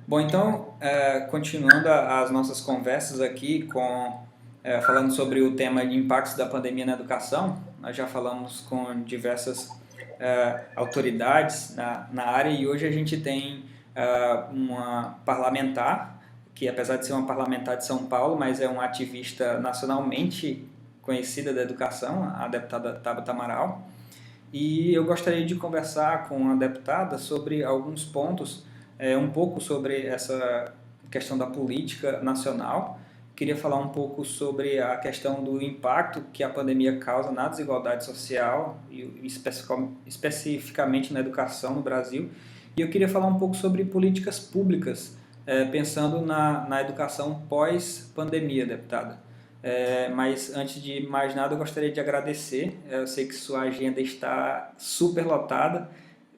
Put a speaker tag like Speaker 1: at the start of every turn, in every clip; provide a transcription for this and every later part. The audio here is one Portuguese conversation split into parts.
Speaker 1: Bom, então, continuando as nossas conversas aqui falando sobre o tema de impactos da pandemia na educação, nós já falamos com diversas autoridades na área e hoje a gente tem uma parlamentar, que apesar de ser uma parlamentar de São Paulo, mas é uma ativista nacionalmente conhecida da educação, a deputada Tabata Amaral. E eu gostaria de conversar com a deputada sobre alguns pontos, um pouco sobre essa questão da política nacional. Queria falar um pouco sobre a questão do impacto que a pandemia causa na desigualdade social e especificamente na educação no Brasil. E eu queria falar um pouco sobre políticas públicas, pensando na educação pós-pandemia, deputada. Mas antes de mais nada, eu gostaria de agradecer. Eu sei que sua agenda está super lotada,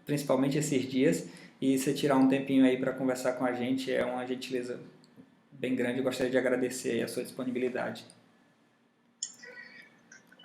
Speaker 1: principalmente esses dias, e você tirar um tempinho aí para conversar com a gente é uma gentileza bem grande. Eu gostaria de agradecer a sua disponibilidade.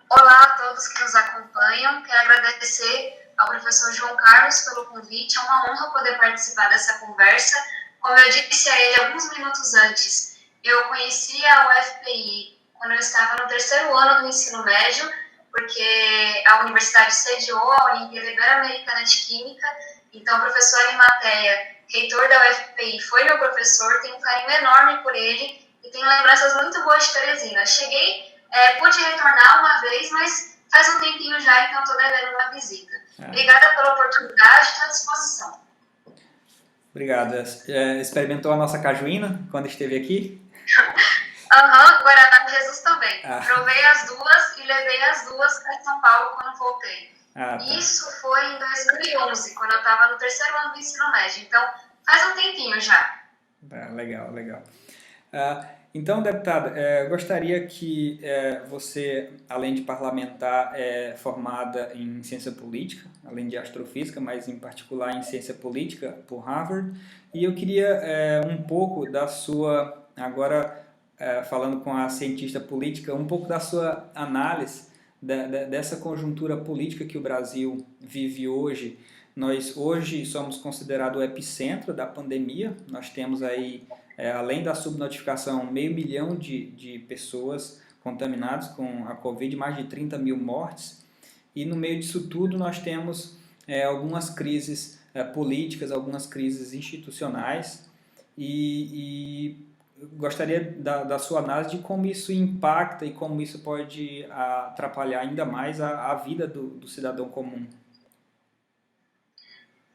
Speaker 2: Olá a todos que nos acompanham. Quero agradecer ao professor João Carlos pelo convite. É uma honra poder participar dessa conversa. Como eu disse a ele alguns minutos antes, eu conheci a UFPI quando eu estava no terceiro ano do ensino médio, porque a universidade sediou a Olimpíada Ibero-Americana de Química. Então, o professor Arimateia, reitor da UFPI, foi meu professor, tenho um carinho enorme por ele e tenho lembranças muito boas de Teresina. Pude retornar uma vez, mas faz um tempinho já, então estou devendo uma visita. Obrigada pela oportunidade, estou à disposição.
Speaker 1: Obrigado. Experimentou a nossa cajuína quando esteve aqui?
Speaker 2: Guaraná de Jesus também. Provei as duas e levei as duas para São Paulo quando voltei. Tá. Isso foi em 2011, quando eu estava no terceiro ano do ensino médio. Então, faz um tempinho já.
Speaker 1: Legal. Então, deputada, eu gostaria que você, além de parlamentar, é formada em ciência política, além de astrofísica, mas em particular em ciência política por Harvard, e eu queria um pouco da sua, agora falando com a cientista política, um pouco da sua análise dessa conjuntura política que o Brasil vive hoje. Nós hoje somos considerados o epicentro da pandemia, nós temos aí, além da subnotificação, 500 mil de pessoas contaminadas com a Covid, mais de 30 mil mortes, e no meio disso tudo nós temos algumas crises políticas, algumas crises institucionais, e gostaria da sua análise de como isso impacta e como isso pode atrapalhar ainda mais a vida do cidadão comum.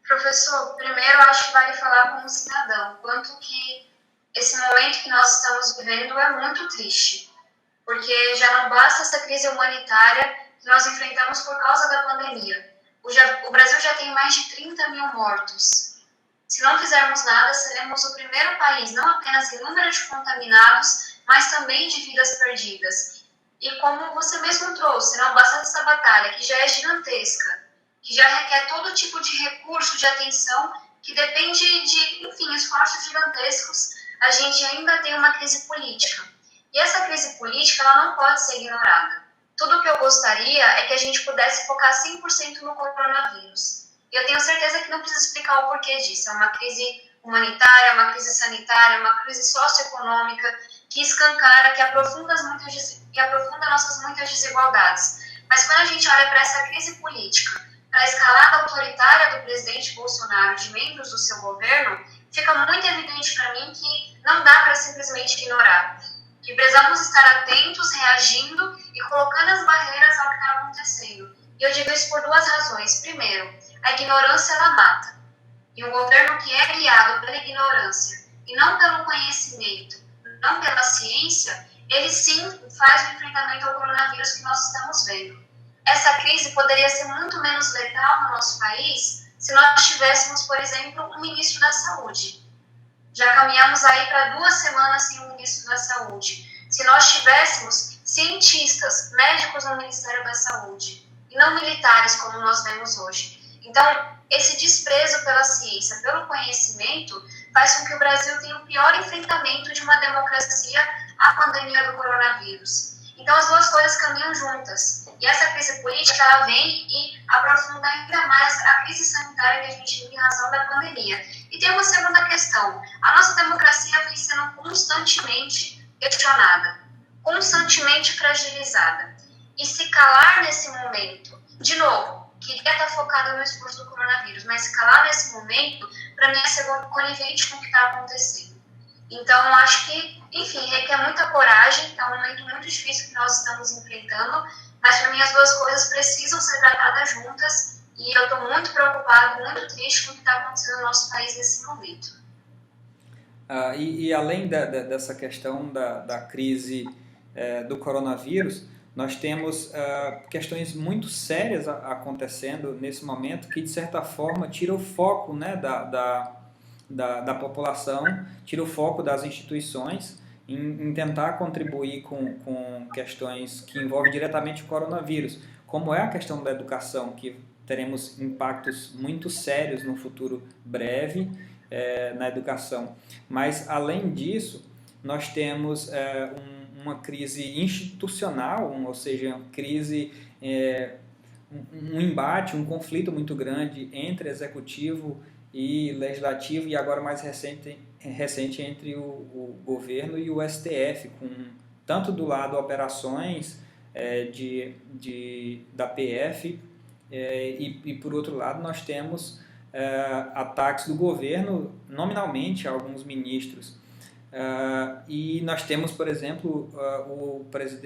Speaker 2: Professor, primeiro acho que vale falar como cidadão, quanto que esse momento que nós estamos vivendo é muito triste, porque já não basta essa crise humanitária que nós enfrentamos por causa da pandemia. O Brasil já tem mais de 30 mil mortos. Se não fizermos nada, seremos o primeiro país, não apenas em número de contaminados, mas também de vidas perdidas. E como você mesmo trouxe, não basta essa batalha, que já é gigantesca, que já requer todo tipo de recurso, de atenção, que depende de, esforços gigantescos, a gente ainda tem uma crise política. E essa crise política, ela não pode ser ignorada. Tudo o que eu gostaria é que a gente pudesse focar 100% no coronavírus. E eu tenho certeza que não preciso explicar o porquê disso. É uma crise humanitária, uma crise sanitária, uma crise socioeconômica que escancara, que aprofunda nossas muitas desigualdades. Mas quando a gente olha para essa crise política, para a escalada autoritária do presidente Bolsonaro, de membros do seu governo, fica muito evidente para mim que não dá para simplesmente ignorar. Que precisamos estar atentos, reagindo e colocando as barreiras ao que está acontecendo. E eu digo isso por duas razões. Primeiro, a ignorância ela mata. E um governo que é guiado pela ignorância e não pelo conhecimento, não pela ciência, ele sim faz o enfrentamento ao coronavírus que nós estamos vendo. Essa crise poderia ser muito menos letal no nosso país se nós tivéssemos, por exemplo, um ministro da Saúde. Já caminhamos aí para 2 semanas sem um ministro da Saúde. Se nós tivéssemos cientistas, médicos no Ministério da Saúde, e não militares como nós vemos hoje. Então, esse desprezo pela ciência, pelo conhecimento, faz com que o Brasil tenha o pior enfrentamento de uma democracia à pandemia do coronavírus. Então, as duas coisas caminham juntas. E essa crise política, ela vem e aprofunda ainda mais a crise sanitária que a gente vive em razão da pandemia. E tem uma segunda questão. A nossa democracia vem sendo constantemente questionada, constantemente fragilizada. E se calar nesse momento, de novo, queria estar focada no esforço do coronavírus, mas se calar nesse momento, para mim é ser conivente com o que está acontecendo. Então, eu acho que, enfim, requer muita coragem, é um momento muito difícil que nós estamos enfrentando, mas para mim as duas coisas precisam ser tratadas juntas e eu estou muito preocupada, muito triste com o que está acontecendo no nosso país nesse momento.
Speaker 1: E além dessa questão da crise do coronavírus, nós temos questões muito sérias acontecendo nesse momento que, de certa forma, tira o foco, né, da população, tira o foco das instituições em tentar contribuir com questões que envolvem diretamente o coronavírus, como é a questão da educação, que teremos impactos muito sérios no futuro breve na educação. Mas, além disso, nós temos uma crise institucional, ou seja, uma crise, um embate, um conflito muito grande entre executivo e legislativo, e agora mais recente entre o governo e o STF, com tanto do lado operações da PF, e por outro lado nós temos ataques do governo nominalmente a alguns ministros. E nós temos, por exemplo,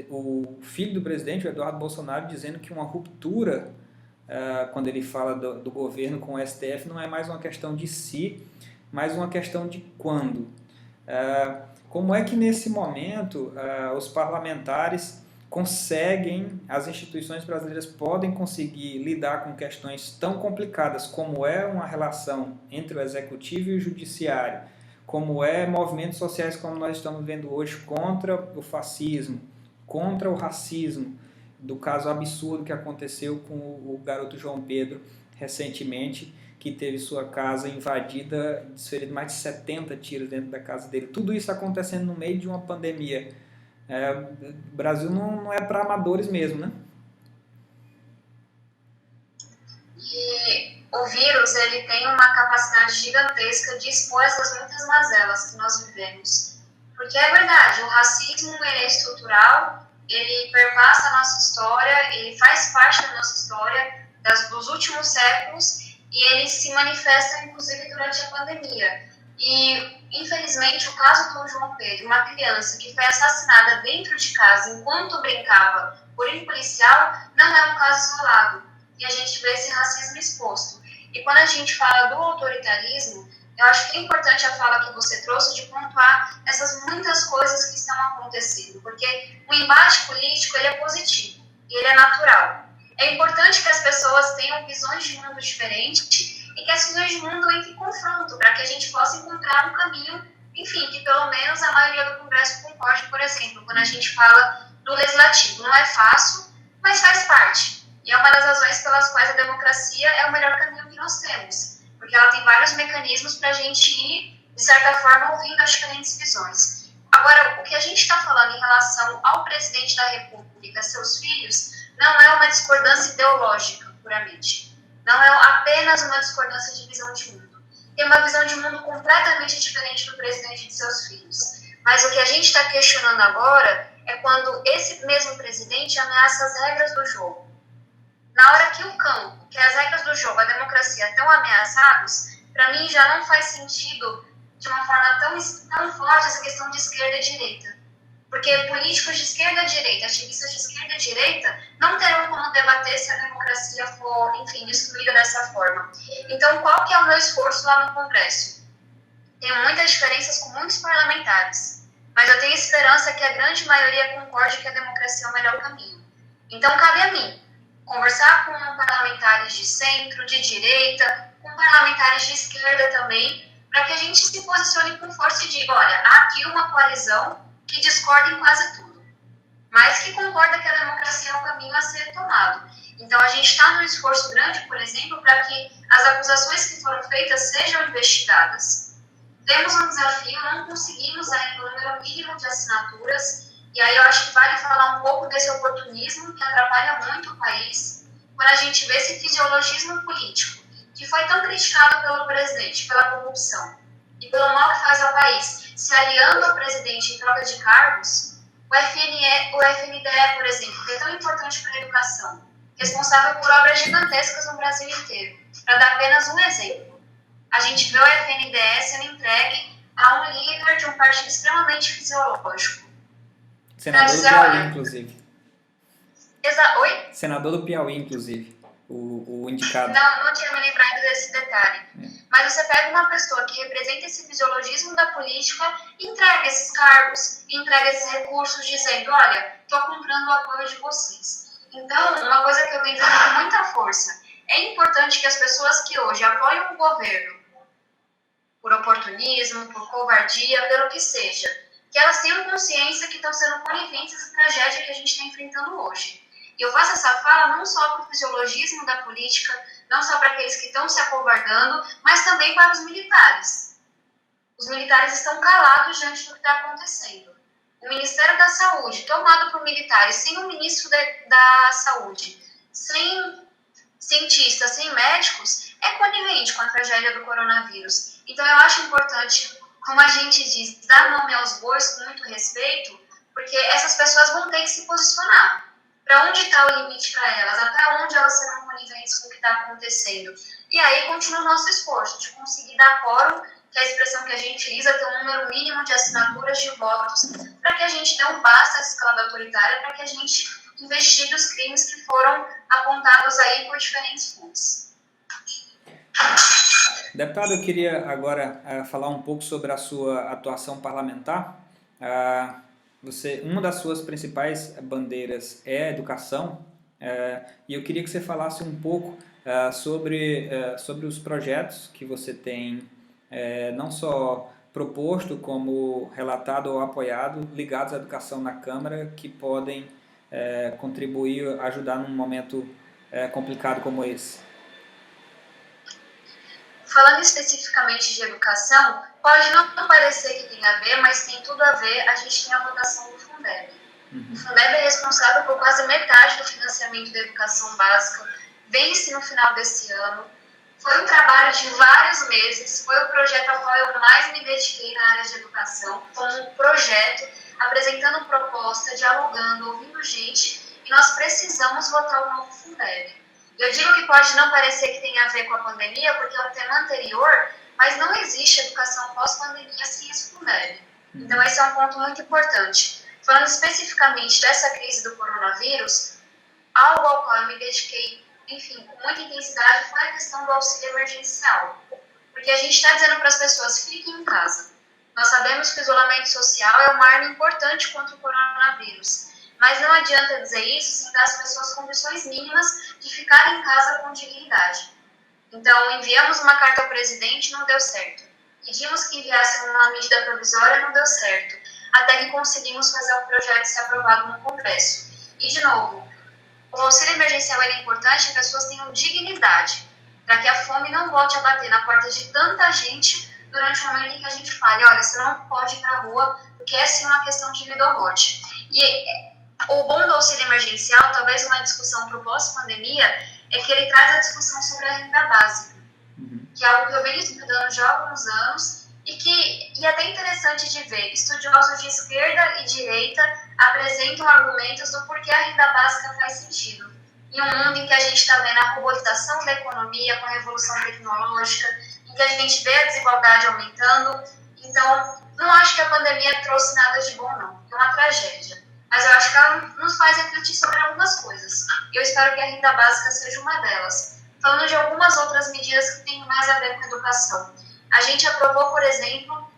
Speaker 1: o filho do presidente, o Eduardo Bolsonaro, dizendo que uma ruptura, quando ele fala do governo com o STF, não é mais uma questão de si, mas uma questão de quando. Como é que nesse momento os parlamentares conseguem, as instituições brasileiras podem conseguir lidar com questões tão complicadas como é uma relação entre o executivo e o judiciário, como é movimentos sociais como nós estamos vendo hoje contra o fascismo, contra o racismo, do caso absurdo que aconteceu com o garoto João Pedro recentemente, que teve sua casa invadida, desferido mais de 70 tiros dentro da casa dele. Tudo isso acontecendo no meio de uma pandemia. O Brasil não é para amadores mesmo, né?
Speaker 2: E o vírus, ele tem uma capacidade gigantesca de expor essas muitas mazelas que nós vivemos. Porque é verdade, o racismo, ele é estrutural, ele perpassa a nossa história, ele faz parte da nossa história dos últimos séculos e ele se manifesta, inclusive, durante a pandemia. E, infelizmente, o caso do João Pedro, uma criança que foi assassinada dentro de casa enquanto brincava por um policial, não é um caso isolado. E a gente vê esse racismo exposto. E quando a gente fala do autoritarismo, eu acho que é importante a fala que você trouxe de pontuar essas muitas coisas que estão acontecendo, porque o embate político, ele é positivo e ele é natural. É importante que as pessoas tenham visões de mundo diferentes e que as visões de mundo entrem em confronto, para que a gente possa encontrar um caminho, enfim, que pelo menos a maioria do Congresso concorde, por exemplo, quando a gente fala do legislativo. Não é fácil, mas faz parte. E é uma das razões pelas quais a democracia é o melhor caminho que nós temos, porque ela tem vários mecanismos para a gente ir, de certa forma, ouvindo as diferentes visões. Agora, o que a gente está falando em relação ao presidente da República, seus filhos, não é uma discordância ideológica, puramente. Não é apenas uma discordância de visão de mundo. Tem uma visão de mundo completamente diferente do presidente e de seus filhos. Mas o que a gente está questionando agora é quando esse mesmo presidente ameaça as regras do jogo. Na hora que o campo, que as regras do jogo, a democracia estão ameaçados, para mim já não faz sentido de uma forma tão forte essa questão de esquerda e direita. Porque políticos de esquerda e direita, ativistas de esquerda e direita, não terão como debater se a democracia for, enfim, destruída dessa forma. Então, qual que é o meu esforço lá no Congresso? Tenho muitas diferenças com muitos parlamentares, mas eu tenho esperança que a grande maioria concorde que a democracia é o melhor caminho. Então, cabe a mim conversar com parlamentares de centro, de direita, com parlamentares de esquerda também, para que a gente se posicione com força e diga, olha, há aqui uma coalizão que discorda em quase tudo, mas que concorda que a democracia é o caminho a ser tomado. Então, a gente está num esforço grande, por exemplo, para que as acusações que foram feitas sejam investigadas. Temos um desafio, não conseguimos ainda o número mínimo de assinaturas, E aí eu acho que vale falar um pouco desse oportunismo que atrapalha muito o país, quando a gente vê esse fisiologismo político, que foi tão criticado pelo presidente, pela corrupção e pelo mal que faz ao país, se aliando ao presidente em troca de cargos. O FNDE, por exemplo, que é tão importante para a educação, responsável por obras gigantescas no Brasil inteiro. Para dar apenas um exemplo, a gente vê o FNDE sendo entregue a um líder de um partido extremamente fisiológico.
Speaker 1: Senador do Piauí, inclusive.
Speaker 2: Oi?
Speaker 1: Senador do Piauí, inclusive, o indicado.
Speaker 2: Não tinha me lembrado desse detalhe. Mas você pega uma pessoa que representa esse fisiologismo da política, entrega esses cargos, entrega esses recursos, dizendo, olha, estou comprando o apoio de vocês. Então, uma coisa que eu venho dizendo com muita força, é importante que as pessoas que hoje apoiam o governo por oportunismo, por covardia, pelo que seja, que elas tenham consciência que estão sendo coniventes essa tragédia que a gente está enfrentando hoje. E eu faço essa fala não só para o fisiologismo da política, não só para aqueles que estão se acovardando, mas também para os militares. Os militares estão calados diante do que está acontecendo. O Ministério da Saúde, tomado por militares, sem um ministro da Saúde, sem cientistas, sem médicos, é conivente com a tragédia do coronavírus. Então eu acho importante, como a gente diz, dar nome aos bois com muito respeito, porque essas pessoas vão ter que se posicionar. Para onde está o limite para elas? Até onde elas serão coniventes com o que está acontecendo? E aí continua o nosso esforço de conseguir dar quórum, que é a expressão que a gente utiliza, ter um número mínimo de assinaturas de votos, para que a gente dê um basta à escalada autoritária, para que a gente investigue os crimes que foram apontados aí por diferentes fontes.
Speaker 1: Deputado, eu queria agora falar um pouco sobre a sua atuação parlamentar. Uma das suas principais bandeiras é a educação, e eu queria que você falasse um pouco sobre os projetos que você tem não só proposto, como relatado ou apoiado, ligados à educação na Câmara, que podem contribuir, ajudar num momento complicado como esse.
Speaker 2: Falando especificamente de educação, pode não parecer que tem a ver, mas tem tudo a ver. A gente tem a votação do Fundeb. O Fundeb é responsável por quase metade do financiamento da educação básica, vence no final desse ano. Foi um trabalho de vários meses, foi o projeto ao qual eu mais me dediquei na área de educação, como um projeto, apresentando proposta, dialogando, ouvindo gente, e nós precisamos votar o novo Fundeb. Eu digo que pode não parecer que tem a ver com a pandemia, porque é um tema anterior, mas não existe educação pós-pandemia sem esse Fundeb. Então esse é um ponto muito importante. Falando especificamente dessa crise do coronavírus, algo ao qual eu me dediquei, enfim, com muita intensidade, foi a questão do auxílio emergencial. Porque a gente está dizendo para as pessoas, fiquem em casa. Nós sabemos que o isolamento social é uma arma importante contra o coronavírus. Mas não adianta dizer isso sem dar às pessoas condições mínimas de ficar em casa com dignidade. Então, enviamos uma carta ao presidente, não deu certo. Pedimos que enviassem uma medida provisória, não deu certo. Até que conseguimos fazer o projeto ser aprovado no Congresso. E, de novo, o auxílio emergencial é importante que as pessoas tenham dignidade, para que a fome não volte a bater na porta de tanta gente durante o momento em que a gente fale, olha, você não pode ir para a rua, porque é sim uma questão de vida ou morte. E o bom do auxílio emergencial, talvez uma discussão para o pós-pandemia, é que ele traz a discussão sobre a renda básica, que é algo que eu venho estudando já há alguns anos e é até interessante de ver. Estudiosos de esquerda e direita apresentam argumentos do porquê a renda básica faz sentido. Em um mundo em que a gente está vendo a robotização da economia com a revolução tecnológica, em que a gente vê a desigualdade aumentando. Então, não acho que a pandemia trouxe nada de bom, não. É uma tragédia. Mas eu acho que ela nos faz refletir sobre algumas coisas. E eu espero que a renda básica seja uma delas. Falando de algumas outras medidas que têm mais a ver com a educação. A gente aprovou, por exemplo,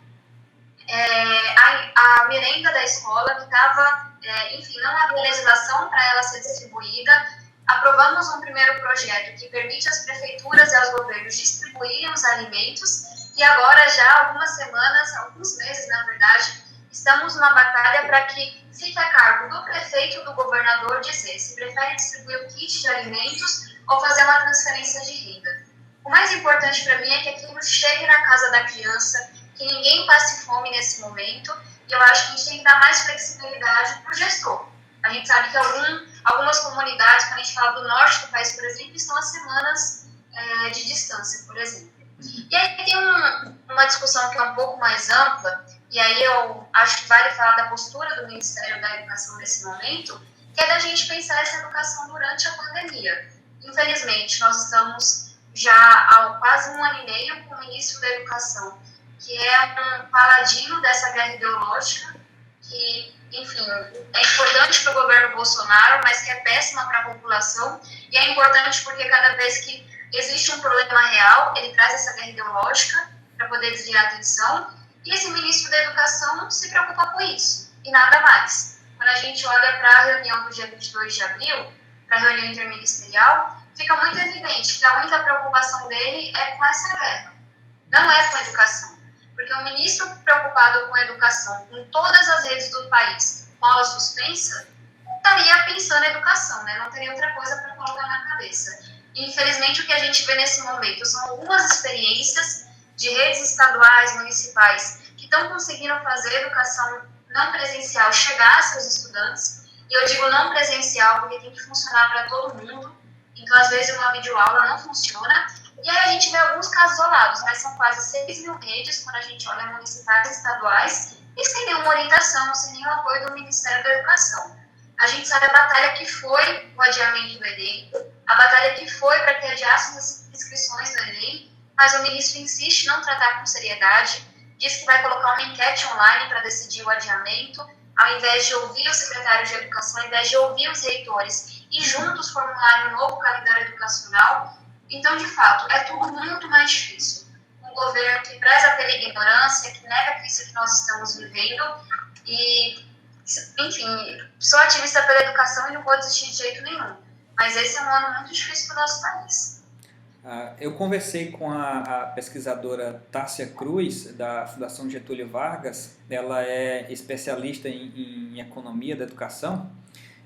Speaker 2: a merenda da escola, que estava, enfim, não havia legislação para ela ser distribuída. Aprovamos um primeiro projeto que permite às prefeituras e aos governos distribuírem os alimentos. E agora, já há algumas semanas, alguns meses, na verdade, estamos numa batalha para que fique a cargo do prefeito e do governador dizer se prefere distribuir o kit de alimentos ou fazer uma transferência de renda. O mais importante para mim é que aquilo chegue na casa da criança, que ninguém passe fome nesse momento E eu acho que a gente tem que dar mais flexibilidade para o gestor. A gente sabe que algumas comunidades, quando a gente fala do norte do país, por exemplo, estão a semanas de distância, por exemplo. E aí tem uma discussão que é um pouco mais ampla, e aí eu acho que vale falar da postura do Ministério da Educação nesse momento, que é da gente pensar essa educação durante a pandemia. Infelizmente, nós estamos já há quase 1 ano e meio com o ministro da Educação, que é um paladino dessa guerra ideológica, que, enfim, é importante para o governo Bolsonaro, mas que é péssima para a população, e é importante porque cada vez que existe um problema real, ele traz essa guerra ideológica para poder desviar a atenção, e esse ministro da Educação se preocupa com isso, e nada mais. Quando a gente olha para a reunião do dia 22 de abril, para a reunião interministerial, fica muito evidente que a única preocupação dele é com essa guerra, não é com a educação. Porque o ministro preocupado com a educação, com todas as redes do país, com aula suspensa, estaria pensando em educação, né? Não teria outra coisa para colocar na cabeça. E, infelizmente, o que a gente vê nesse momento são algumas experiências de redes estaduais, municipais, que estão conseguindo fazer a educação não presencial chegar a seus estudantes. E eu digo não presencial porque tem que funcionar para todo mundo. Então, às vezes, uma videoaula não funciona. E aí a gente vê alguns casos isolados, mas são quase 6 mil redes, quando a gente olha municipais e estaduais, e sem nenhuma orientação, sem nenhum apoio do Ministério da Educação. A gente sabe a batalha que foi o adiamento do Enem, a batalha que foi para que adiassem as inscrições do Enem, mas o ministro insiste em não tratar com seriedade, diz que vai colocar uma enquete online para decidir o adiamento, ao invés de ouvir o secretário de Educação, ao invés de ouvir os reitores e juntos formularem um novo calendário educacional. Então, de fato, é tudo muito mais difícil. Um governo que preza pela ignorância, que nega a crise que nós estamos vivendo e, enfim, sou ativista pela educação e não vou desistir de jeito nenhum. Mas esse é um ano muito difícil para o nosso país.
Speaker 1: Eu conversei com a pesquisadora Tássia Cruz, da Fundação Getúlio Vargas. Ela é especialista em economia da educação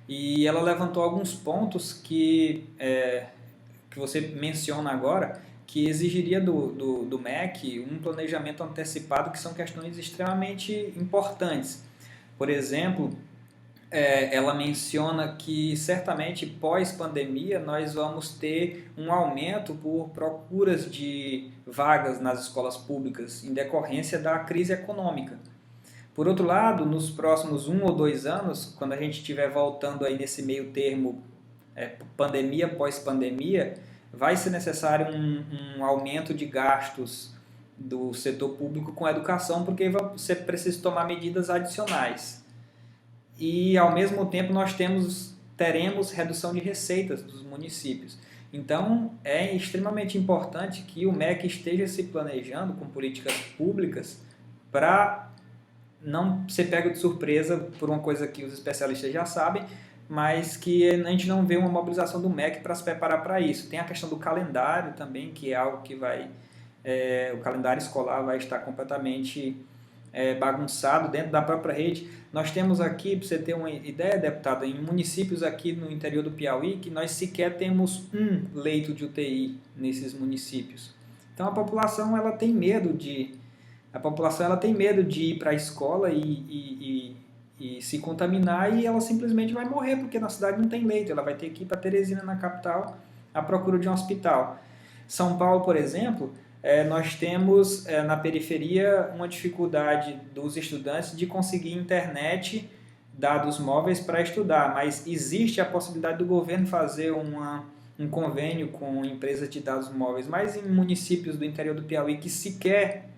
Speaker 1: e ela levantou alguns pontos que você menciona agora, que exigiria do MEC um planejamento antecipado, que são questões extremamente importantes. Por exemplo, ela menciona que certamente pós-pandemia nós vamos ter um aumento por procuras de vagas nas escolas públicas em decorrência da crise econômica. Por outro lado, nos próximos 1 ou 2 anos, quando a gente estiver voltando aí nesse meio termo pandemia pós-pandemia, vai ser necessário um aumento de gastos do setor público com a educação, porque você precisa tomar medidas adicionais. E, ao mesmo tempo, nós teremos redução de receitas dos municípios. Então, é extremamente importante que o MEC esteja se planejando com políticas públicas para não ser pego de surpresa por uma coisa que os especialistas já sabem, mas que a gente não vê uma mobilização do MEC para se preparar para isso. Tem a questão do calendário também, que é algo que o calendário escolar vai estar completamente bagunçado dentro da própria rede. Nós temos aqui, para você ter uma ideia, deputado, em municípios aqui no interior do Piauí, que nós sequer temos um leito de UTI nesses municípios. Então a população ela tem medo de ir para a escola e se contaminar, e ela simplesmente vai morrer, porque na cidade não tem leito. Ela vai ter que ir para Teresina, na capital, à procura de um hospital. São Paulo, por exemplo, nós temos na periferia uma dificuldade dos estudantes de conseguir internet, dados móveis para estudar, mas existe a possibilidade do governo fazer um convênio com empresas de dados móveis, mas em municípios do interior do Piauí que sequer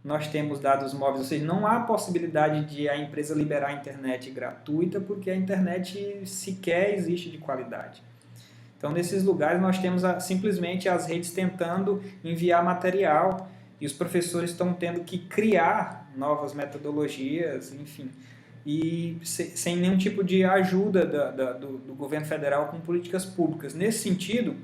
Speaker 1: nós temos dados móveis, ou seja, não há possibilidade de a empresa liberar a internet gratuita, porque a internet sequer existe de qualidade. Então, nesses lugares, nós temos simplesmente as redes tentando enviar material e os professores estão tendo que criar novas metodologias, enfim, e sem nenhum tipo de ajuda do governo federal com políticas públicas. Nesse sentido,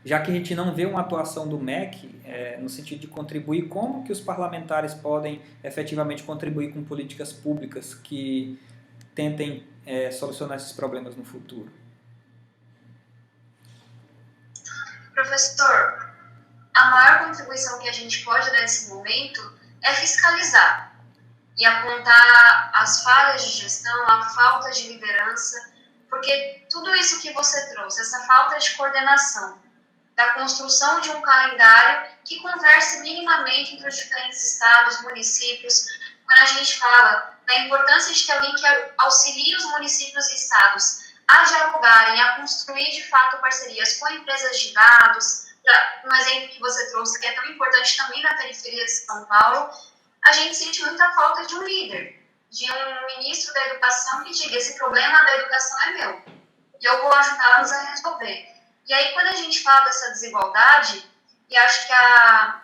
Speaker 1: já que a gente não vê uma atuação do MEC no sentido de contribuir, como que os parlamentares podem efetivamente contribuir com políticas públicas que tentem solucionar esses problemas no futuro?
Speaker 2: Professor, a maior contribuição que a gente pode dar nesse momento é fiscalizar. e apontar as falhas de gestão, a falta de liderança, porque tudo isso que você trouxe, essa falta de coordenação, da construção de um calendário que converse minimamente entre os diferentes estados, municípios, quando a gente fala da importância de ter alguém que auxilie os municípios e estados a dialogarem, a construir de fato parcerias com empresas de dados, um exemplo que você trouxe que é tão importante também na periferia de São Paulo, a gente sente muita falta de um líder, de um ministro da educação que diga, esse problema da educação é meu, e eu vou ajudá-los a resolver. E aí, quando a gente fala dessa desigualdade, e acho que a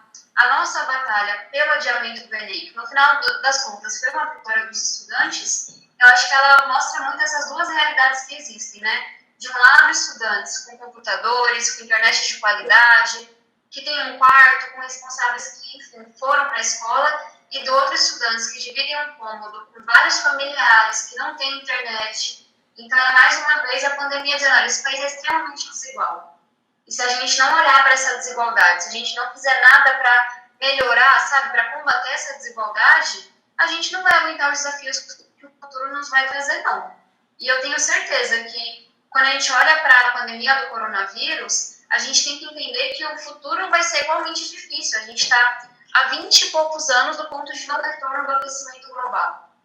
Speaker 2: nossa batalha pelo adiamento do Enem, que no final das contas foi uma vitória dos estudantes, eu acho que ela mostra muito essas duas realidades que existem, né? De um lado, estudantes com computadores, com internet de qualidade, que tem um quarto, com responsáveis que, enfim, foram para a escola, e do outro, estudantes que dividem um cômodo com vários familiares que não têm internet. Então, mais uma vez, a pandemia dizendo, olha, esse país é extremamente desigual. E se a gente não olhar para essa desigualdade, se a gente não fizer nada para melhorar, sabe, para combater essa desigualdade, a gente não vai aguentar os desafios que o futuro nos vai trazer, não. E eu tenho certeza que, quando a gente olha para a pandemia do coronavírus, a gente tem que entender que o futuro vai ser igualmente difícil. A gente está há 20 e poucos anos do ponto de não retorno do aquecimento global.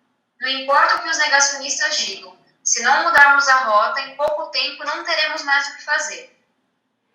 Speaker 2: Não importa o que os negacionistas digam, se não mudarmos a rota, em pouco tempo não teremos mais o que fazer.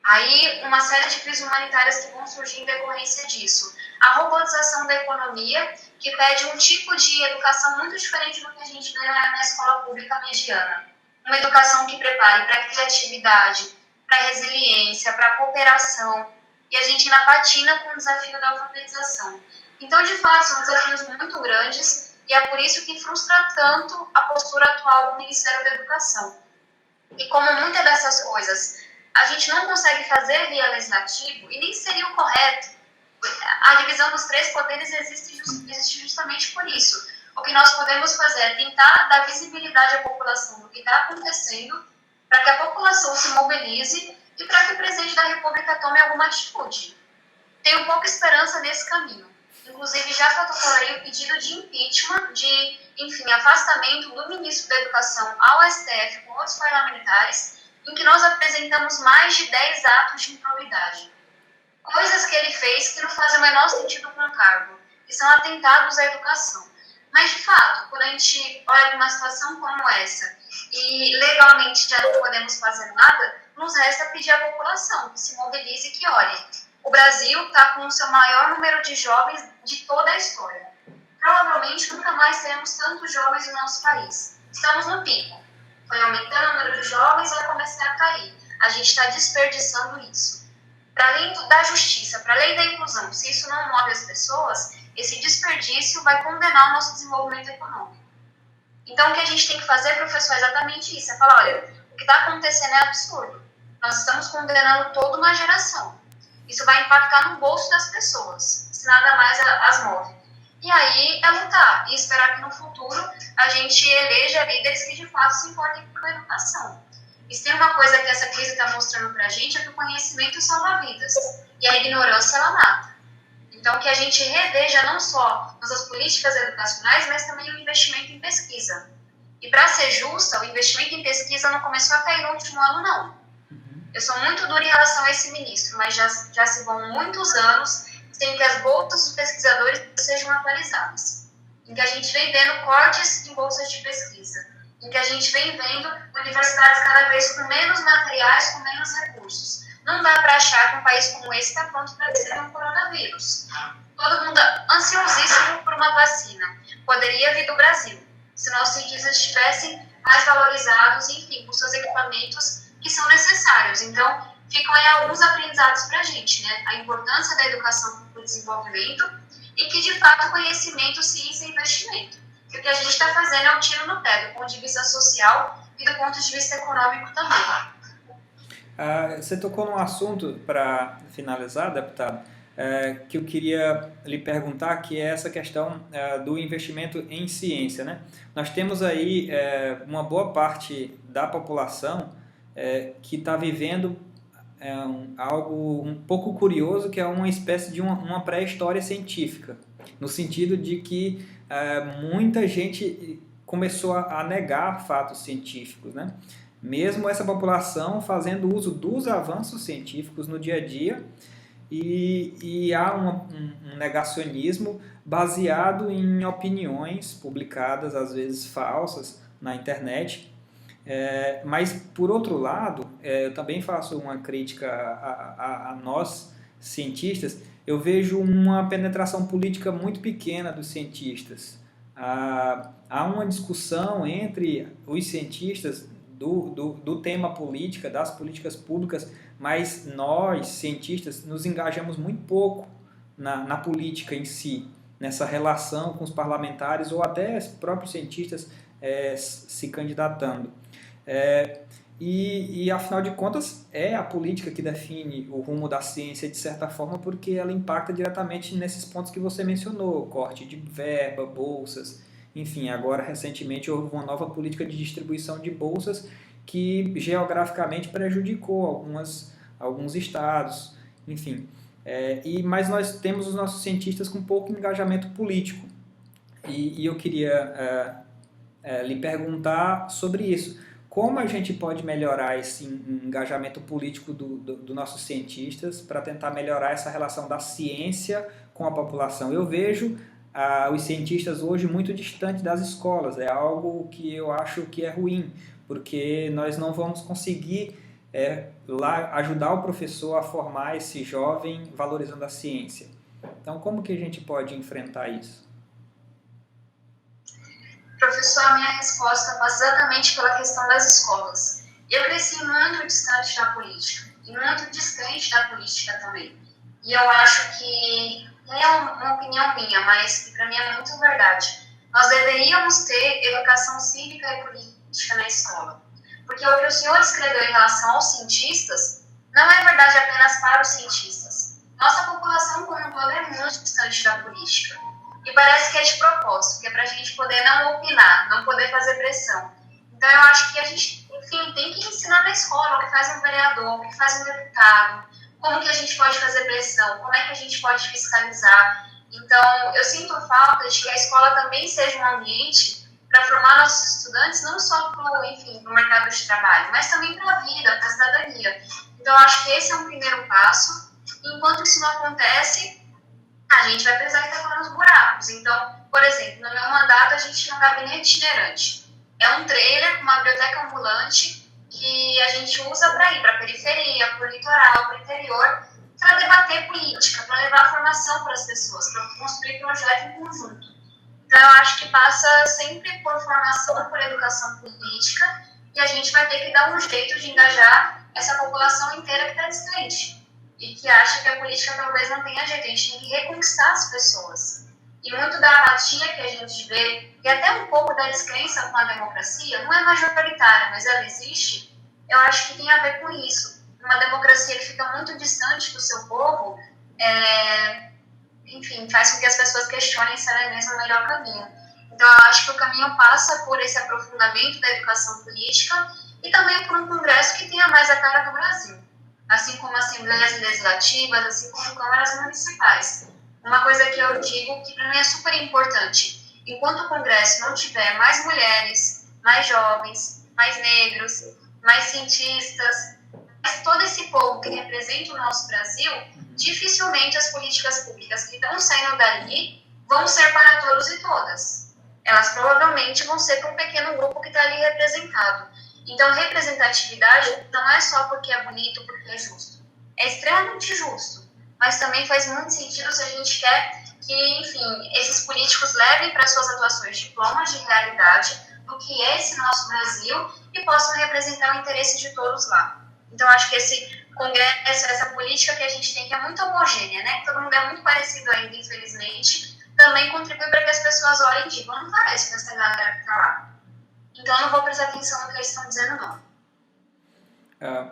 Speaker 2: Aí, uma série de crises humanitárias que vão surgir em decorrência disso. A robotização da economia, que pede um tipo de educação muito diferente do que a gente vê na escola pública mediana. Uma educação que prepare para a criatividade, para a resiliência, para a cooperação. E a gente ainda patina com o desafio da alfabetização. Então, de fato, são desafios muito grandes, e é por isso que frustra tanto a postura atual do Ministério da Educação. E como muitas dessas coisas a gente não consegue fazer via legislativo, e nem seria o correto, a divisão dos três poderes existe justamente por isso. O que nós podemos fazer é tentar dar visibilidade à população do que está acontecendo, para que a população se mobilize e para que o presidente da República tome alguma atitude. Tenho pouca esperança nesse caminho. Inclusive, já protocolei o pedido de impeachment, de, enfim, afastamento do ministro da Educação ao STF com outros parlamentares, em que nós apresentamos mais de 10 atos de improbidade. Coisas que ele fez que não fazem o menor sentido para um cargo, que são atentados à educação. Mas, de fato, quando a gente olha para uma situação como essa e legalmente já não podemos fazer nada, nos resta pedir à população que se mobilize e que olhe. O Brasil está com o seu maior número de jovens de toda a história. Provavelmente nunca mais teremos tantos jovens no nosso país. Estamos no pico. Foi aumentando o número de jovens e vai começar a cair. A gente está desperdiçando isso. Para além da justiça, para além da inclusão, se isso não move as pessoas, esse desperdício vai condenar o nosso desenvolvimento econômico. Então, o que a gente tem que fazer, professor, é exatamente isso. É falar, olha, o que está acontecendo é absurdo. Nós estamos condenando toda uma geração. Isso vai impactar no bolso das pessoas, se nada mais as move. E aí é lutar e esperar que no futuro a gente eleja líderes que de fato se importem com a educação. E se tem uma coisa que essa crise está mostrando para a gente é que o conhecimento salva vidas e a ignorância ela mata. Então que a gente reveja não só nossas políticas educacionais, mas também o investimento em pesquisa. E para ser justa, o investimento em pesquisa não começou a cair no último ano, não. Eu sou muito dura em relação a esse ministro, mas já se vão muitos anos sem que as bolsas dos pesquisadores sejam atualizadas. Em que a gente vem vendo cortes em bolsas de pesquisa. Em que a gente vem vendo universidades cada vez com menos materiais, com menos recursos. Não dá para achar que um país como esse está pronto para receber um coronavírus. Todo mundo ansiosíssimo por uma vacina. Poderia vir do Brasil, se nossos cientistas estivessem mais valorizados, enfim, com seus equipamentos que são necessários. Então, ficam aí alguns aprendizados para a gente, né? A importância da educação para o desenvolvimento e que, de fato, conhecimento, ciência e investimento. E o que a gente está fazendo é um tiro no pé, do ponto de vista social e do ponto de vista econômico também.
Speaker 1: Você tocou num assunto, para finalizar, deputado, que eu queria lhe perguntar, que é essa questão do investimento em ciência, né? Nós temos aí uma boa parte da população que está vivendo algo um pouco curioso, que é uma espécie de uma pré-história científica. no sentido de que muita gente começou a negar fatos científicos, né? Mesmo essa população fazendo uso dos avanços científicos no dia a dia, e há um negacionismo baseado em opiniões publicadas, às vezes falsas, na internet. Mas, por outro lado, eu também faço uma crítica a nós, cientistas. Eu vejo uma penetração política muito pequena dos cientistas. Há uma discussão entre os cientistas do tema política, das políticas públicas, mas nós, cientistas, nos engajamos muito pouco na política em si, nessa relação com os parlamentares ou até os próprios cientistas se candidatando. Afinal de contas, é a política que define o rumo da ciência, de certa forma, porque ela impacta diretamente nesses pontos que você mencionou, corte de verba, bolsas, enfim, agora recentemente houve uma nova política de distribuição de bolsas que geograficamente prejudicou alguns estados, enfim. Mas nós temos os nossos cientistas com pouco engajamento político. E eu queria lhe perguntar sobre isso. Como a gente pode melhorar esse engajamento político dos nossos cientistas para tentar melhorar essa relação da ciência com a população? Eu vejo os cientistas hoje muito distantes das escolas. É algo que eu acho que é ruim, porque nós não vamos conseguir lá ajudar o professor a formar esse jovem valorizando a ciência. Então, como que a gente pode enfrentar isso?
Speaker 2: Professor, a minha resposta passa exatamente pela questão das escolas. Eu cresci muito distante da política, e muito distante da política também. E eu acho que, é uma opinião minha, mas que para mim é muito verdade, nós deveríamos ter educação cívica e política na escola. Porque o que o senhor escreveu em relação aos cientistas não é verdade apenas para os cientistas. Nossa população como um todo é muito distante da política. E parece que é de propósito, que é para a gente poder não opinar, não poder fazer pressão. Então eu acho que a gente, enfim, tem que ensinar na escola o que faz um vereador, o que faz um deputado, como que a gente pode fazer pressão, como é que a gente pode fiscalizar. Então eu sinto falta de que a escola também seja um ambiente para formar nossos estudantes, não só para o mercado de trabalho, mas também para a vida, para a cidadania. Então eu acho que esse é um primeiro passo. Enquanto isso não acontece, a gente vai precisar estar falando os buracos. Então, por exemplo, no meu mandato a gente tinha um gabinete itinerante. É um trailer com uma biblioteca ambulante que a gente usa para ir para a periferia, para o litoral, para o interior, para debater política, para levar formação para as pessoas, para construir projeto em conjunto. Então, eu acho que passa sempre por formação, por educação política, e a gente vai ter que dar um jeito de engajar essa população inteira que está distante e que acha que a política talvez não tenha jeito. A gente tem que reconquistar as pessoas. E muito da apatia que a gente vê, e até um pouco da descrença com a democracia, não é majoritária, mas ela existe, eu acho que tem a ver com isso. Uma democracia que fica muito distante do seu povo, enfim, faz com que as pessoas questionem se ela é mesmo o melhor caminho. Então, eu acho que o caminho passa por esse aprofundamento da educação política e também por um congresso que tenha mais a cara do Brasil. Assim como assembleias legislativas, assim como câmaras municipais. Uma coisa que eu digo que para mim é super importante: enquanto o Congresso não tiver mais mulheres, mais jovens, mais negros, mais cientistas, mais todo esse povo que representa o nosso Brasil, dificilmente as políticas públicas que estão saindo dali vão ser para todos e todas. Elas provavelmente vão ser para um pequeno grupo que está ali representado. Então, representatividade não é só porque é bonito, porque é justo. É extremamente justo, mas também faz muito sentido se a gente quer que, enfim, esses políticos levem para suas atuações diplomas de realidade do que é esse nosso Brasil e possam representar o interesse de todos lá. Então, acho que esse congresso, essa política que a gente tem, que é muito homogênea, né? Que todo mundo é muito parecido ainda, infelizmente, também contribui para que as pessoas olhem e digam: não parece com essa galera que está lá. Então, eu não vou prestar atenção no que eles estão dizendo, não.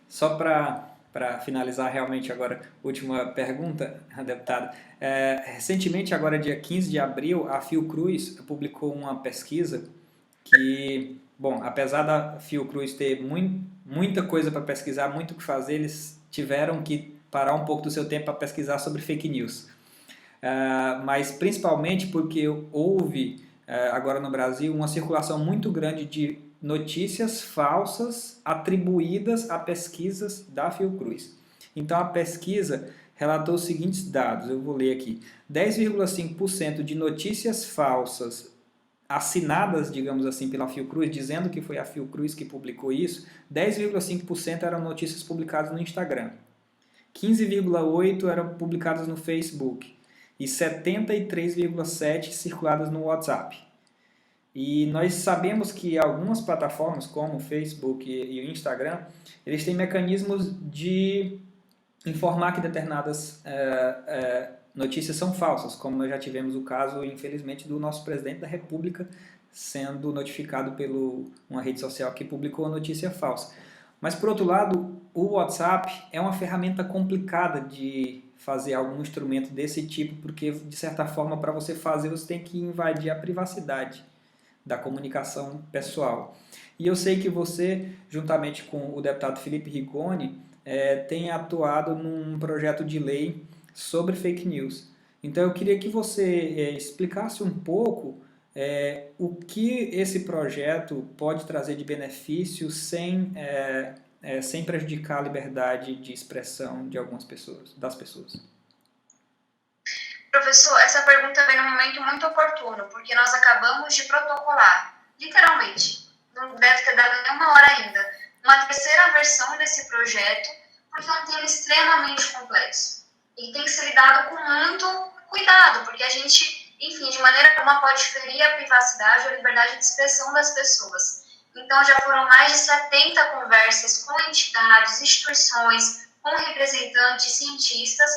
Speaker 1: Só para finalizar realmente agora, última pergunta, deputado. Recentemente, agora dia 15 de abril, a Fiocruz publicou uma pesquisa que, bom, apesar da Fiocruz ter muita coisa para pesquisar, muito o que fazer, eles tiveram que parar um pouco do seu tempo para pesquisar sobre fake news. mas principalmente porque houve, agora no Brasil, uma circulação muito grande de notícias falsas atribuídas a pesquisas da Fiocruz. Então, a pesquisa relatou os seguintes dados, eu vou ler aqui. 10,5% de notícias falsas assinadas, digamos assim, pela Fiocruz, dizendo que foi a Fiocruz que publicou isso, 10,5% eram notícias publicadas no Instagram. 15,8% eram publicadas no Facebook e 73,7% circuladas no WhatsApp. E nós sabemos que algumas plataformas, como o Facebook e o Instagram, eles têm mecanismos de informar que determinadas notícias são falsas, como nós já tivemos o caso, infelizmente, do nosso presidente da República sendo notificado por uma rede social que publicou a notícia falsa. Mas, por outro lado, o WhatsApp é uma ferramenta complicada de fazer algum instrumento desse tipo, porque, de certa forma, para você fazer, você tem que invadir a privacidade da comunicação pessoal. E eu sei que você, juntamente com o deputado Felipe Rigoni, tem atuado num projeto de lei sobre fake news. Então, eu queria que você explicasse um pouco o que esse projeto pode trazer de benefício sem prejudicar a liberdade de expressão de algumas pessoas, das pessoas.
Speaker 2: Professor, essa pergunta vem num momento muito oportuno, porque nós acabamos de protocolar, literalmente, não deve ter dado nem uma hora ainda, uma terceira versão desse projeto, porque é um tema extremamente complexo. E tem que ser lidado com muito cuidado, porque a gente, enfim, de maneira alguma pode ferir a privacidade ou a liberdade de expressão das pessoas. Então, já foram mais de 70 conversas com entidades, instituições, com representantes, cientistas.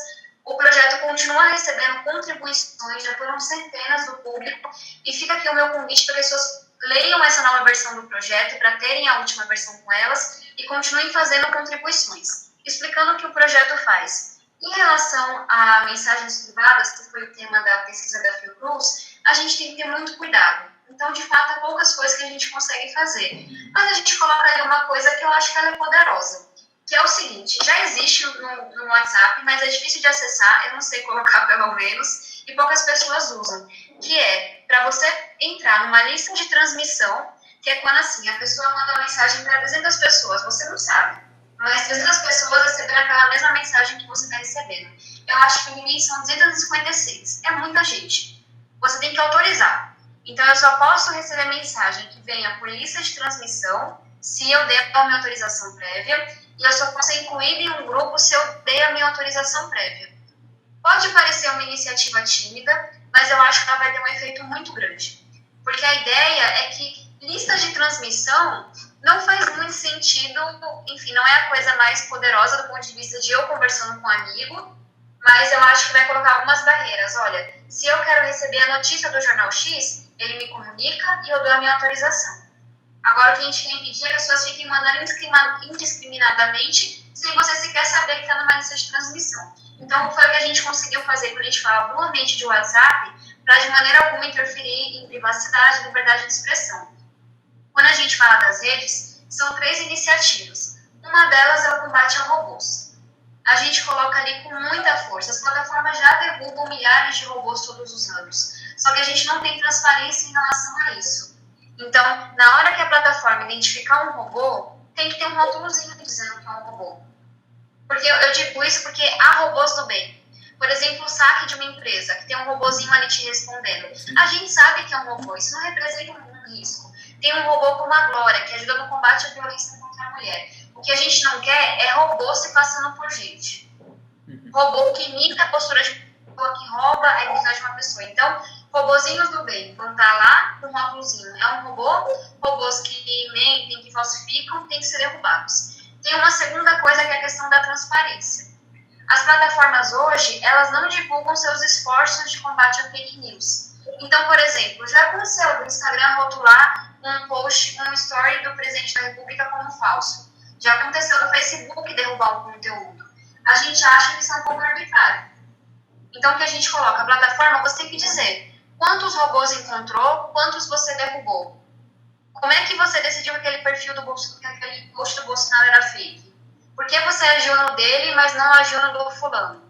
Speaker 2: O projeto continua recebendo contribuições, já foram centenas do público, e fica aqui o meu convite para que pessoas leiam essa nova versão do projeto, para terem a última versão com elas, e continuem fazendo contribuições. Explicando o que o projeto faz. Em relação a mensagens privadas, que foi o tema da pesquisa da Fiocruz, a gente tem que ter muito cuidado. Então, de fato, há poucas coisas que a gente consegue fazer. Mas a gente coloca aí uma coisa que eu acho que ela é poderosa, que é o seguinte: já existe no WhatsApp, mas é difícil de acessar, eu não sei colocar pelo menos, e poucas pessoas usam, que é para você entrar numa lista de transmissão, que é quando assim, a pessoa manda uma mensagem para 200 pessoas, você não sabe. Mas 300 pessoas receberam aquela mesma mensagem que você está recebendo. Eu acho que no limite são 256. É muita gente. Você tem que autorizar. Então, eu só posso receber mensagem que venha por lista de transmissão se eu der a minha autorização prévia, e eu só posso ser incluída em um grupo se eu der a minha autorização prévia. Pode parecer uma iniciativa tímida, mas eu acho que ela vai ter um efeito muito grande. Porque a ideia é que listas de transmissão não faz muito sentido, enfim, não é a coisa mais poderosa do ponto de vista de eu conversando com um amigo, mas eu acho que vai colocar algumas barreiras. Olha, se eu quero receber a notícia do Jornal X, ele me comunica e eu dou a minha autorização. Agora, o que a gente quer impedir é que as pessoas fiquem mandando indiscriminadamente sem você sequer saber que está numa lista de transmissão. Então, foi o que a gente conseguiu fazer quando a gente fala do ambiente de WhatsApp, para de maneira alguma interferir em privacidade e liberdade de expressão. Quando a gente fala das redes, são 3 iniciativas. Uma delas é o combate a robôs. A gente coloca ali com muita força. As plataformas já derrubam milhares de robôs todos os anos. Só que a gente não tem transparência em relação a isso. Então, na hora que a plataforma identificar um robô, tem que ter um rótulozinho dizendo que é um robô. Porque eu digo isso porque há robôs do bem. Por exemplo, o saque de uma empresa, que tem um robôzinho ali te respondendo. A gente sabe que é um robô, isso não representa um risco. Tem um robô como a Glória, que ajuda no combate à violência contra a mulher. O que a gente não quer é robô se passando por gente. Robô que imita a postura de uma pessoa, que rouba a identidade de uma pessoa. Então, robozinhos do bem vão estar lá com um rótulozinho. É um robô, robôs que mentem, que falsificam, tem que ser derrubados. Tem uma segunda coisa que é a questão da transparência. As plataformas hoje, elas não divulgam seus esforços de combate a fake news. Então, por exemplo, já aconteceu do Instagram rotular um post, um story do presidente da República como falso. Já aconteceu do Facebook derrubar um conteúdo. A gente acha que isso é um pouco arbitrário. Então, o que a gente coloca? A plataforma, você tem que dizer quantos robôs encontrou, quantos você derrubou. Como é que você decidiu que aquele perfil do Bolsonaro, que aquele post do Bolsonaro era fake? Por que você agiu no dele, mas não agiu no do fulano?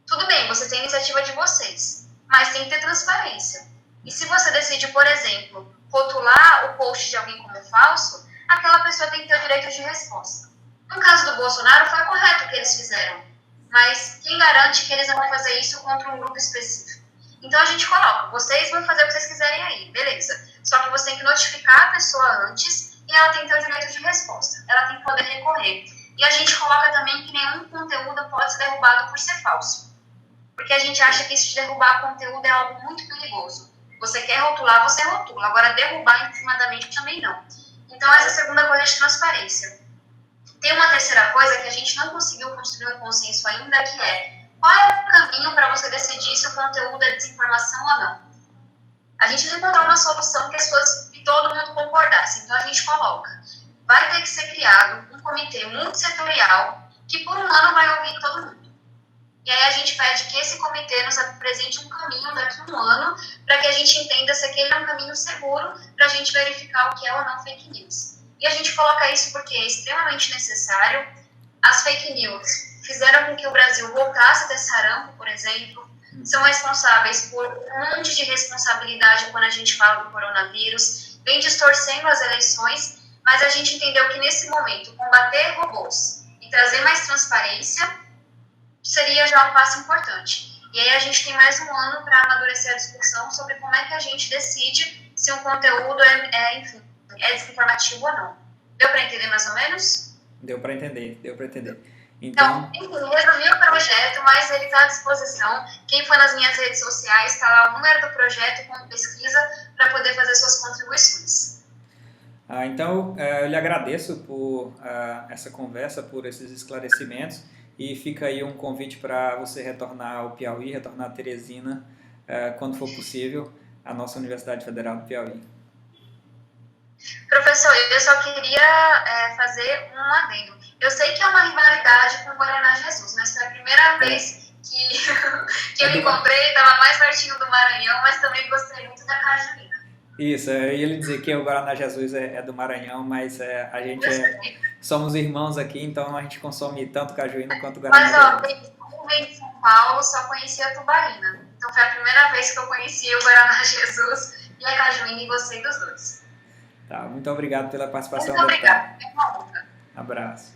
Speaker 2: Tudo bem, você tem a iniciativa de vocês, mas tem que ter transparência. E se você decide, por exemplo, rotular o post de alguém como falso, aquela pessoa tem que ter o direito de resposta. No caso do Bolsonaro, foi correto o que eles fizeram, mas quem garante que eles não vão fazer isso contra um grupo específico? Então a gente coloca, vocês vão fazer o que vocês quiserem aí, beleza. Só que você tem que notificar a pessoa antes e ela tem que ter o direito de resposta. Ela tem que poder recorrer. E a gente coloca também que nenhum conteúdo pode ser derrubado por ser falso. Porque a gente acha que isso de derrubar conteúdo é algo muito perigoso. Você quer rotular, você rotula. Agora, derrubar intimadamente também não. Então, essa é a segunda coisa de transparência. Tem uma terceira coisa que a gente não conseguiu construir um consenso ainda, que é qual é o caminho para você decidir se o conteúdo é desinformação ou não. A gente encontrou uma solução que todo mundo concordasse. Então, a gente coloca. Vai ter que ser criado um comitê multissetorial que, por um ano, vai ouvir todo mundo. E aí a gente pede que esse comitê nos apresente um caminho daqui a um ano para que a gente entenda se aquele é um caminho seguro para a gente verificar o que é ou não fake news. E a gente coloca isso porque é extremamente necessário. As fake news fizeram com que o Brasil voltasse a ter sarampo, por exemplo, são responsáveis por um monte de responsabilidade quando a gente fala do coronavírus, vem distorcendo as eleições, mas a gente entendeu que nesse momento combater robôs e trazer mais transparência seria já um passo importante. E aí a gente tem mais um ano para amadurecer a discussão sobre como é que a gente decide se um conteúdo enfim, é desinformativo ou não. Deu para entender mais ou menos?
Speaker 1: Deu para entender.
Speaker 2: Então, enfim, resumi o projeto, mas ele está à disposição. Quem for nas minhas redes sociais, está lá o número do projeto com pesquisa para poder fazer suas contribuições.
Speaker 1: Então, eu lhe agradeço por essa conversa, por esses esclarecimentos. E fica aí um convite para você retornar ao Piauí, retornar a Teresina, quando for possível, à nossa Universidade Federal do Piauí.
Speaker 2: Professor, eu só queria fazer um adendo. Eu sei que é uma rivalidade com o Guaraná Jesus, mas foi a primeira vez que eu encontrei, estava mais pertinho do Maranhão, mas também gostei muito da cajuína.
Speaker 1: Isso, eu ia lhe dizer que o Guaraná Jesus é do Maranhão, mas a gente somos irmãos aqui, então a gente consome tanto cajuína quanto Guaraná Jesus.
Speaker 2: Mas, em São Paulo, só conhecia a tubaína. Então foi a primeira vez que eu conheci o Guaraná Jesus e a cajuína e gostei dos dois.
Speaker 1: Tá, muito obrigado pela participação.
Speaker 2: Muito obrigada. É uma honra.
Speaker 1: Abraço.